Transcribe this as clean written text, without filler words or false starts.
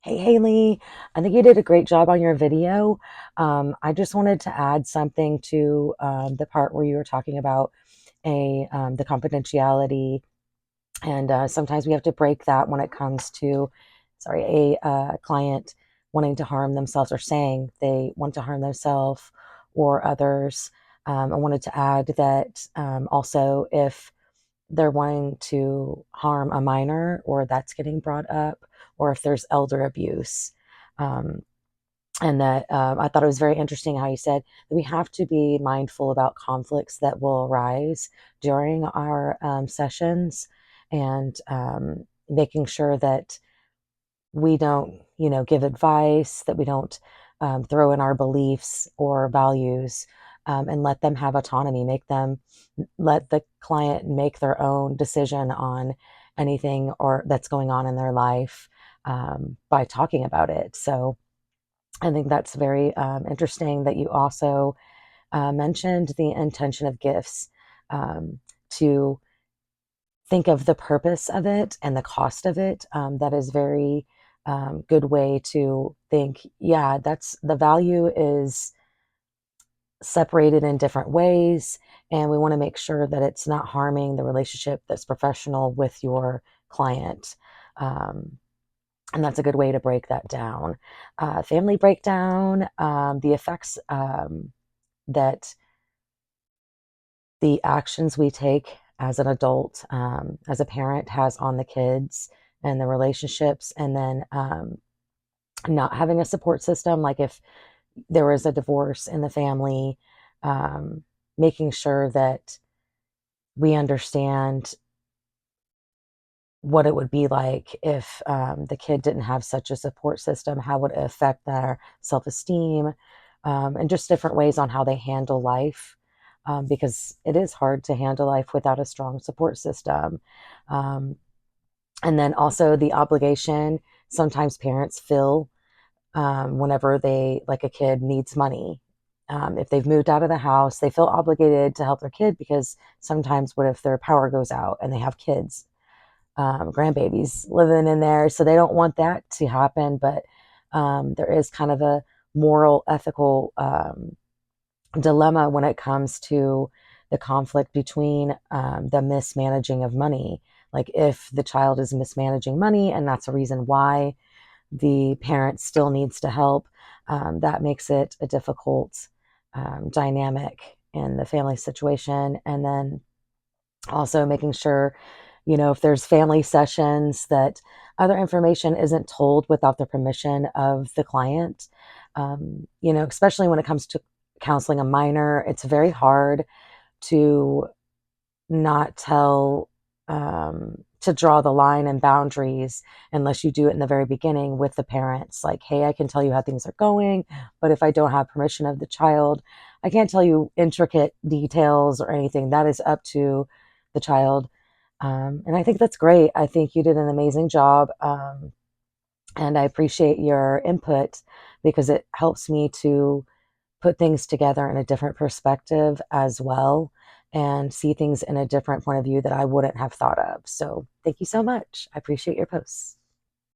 Hey, Haley, I think you did a great job on your video. I just wanted to add something to the part where you were talking about the confidentiality, and sometimes we have to break that when it comes to, sorry, a client wanting to harm themselves or saying they want to harm themselves or others. I wanted to add that also if they're wanting to harm a minor or that's getting brought up, or if there's elder abuse. Um, and that I thought it was very interesting how you said that we have to be mindful about conflicts that will arise during our sessions and making sure that we don't, give advice, that we don't throw in our beliefs or values, and let them have autonomy, let the client make their own decision on anything or that's going on in their life by talking about it. So I think that's very interesting that you also mentioned the intention of gifts, to think of the purpose of it and the cost of it. That is very good way to think. Yeah, that's the value is separated in different ways, and we want to make sure that it's not harming the relationship that's professional with your client. Um, and that's a good way to break that down. Family breakdown, the effects that the actions we take as an adult, as a parent, has on the kids and the relationships, and then not having a support system, like if there was a divorce in the family, um, making sure that we understand what it would be like if the kid didn't have such a support system. How would it affect their self-esteem, and just different ways on how they handle life, because it is hard to handle life without a strong support system. Um, and then also the obligation sometimes parents feel whenever like a kid needs money. If they've moved out of the house, they feel obligated to help their kid because sometimes what if their power goes out and they have kids, grandbabies living in there? So they don't want that to happen. But there is kind of a moral, ethical dilemma when it comes to the conflict between the mismanaging of money. Like if the child is mismanaging money and that's a reason why the parent still needs to help, that makes it a difficult dynamic in the family situation. And then also making sure, if there's family sessions, that other information isn't told without the permission of the client. Especially when it comes to counseling a minor, it's very hard to not tell, to draw the line and boundaries unless you do it in the very beginning with the parents. Like, hey, I can tell you how things are going, but if I don't have permission of the child, I can't tell you intricate details or anything. That is up to the child. And I think that's great. I think you did an amazing job. And I appreciate your input because it helps me to put things together in a different perspective as well and see things in a different point of view that I wouldn't have thought of. So thank you so much. I appreciate your posts.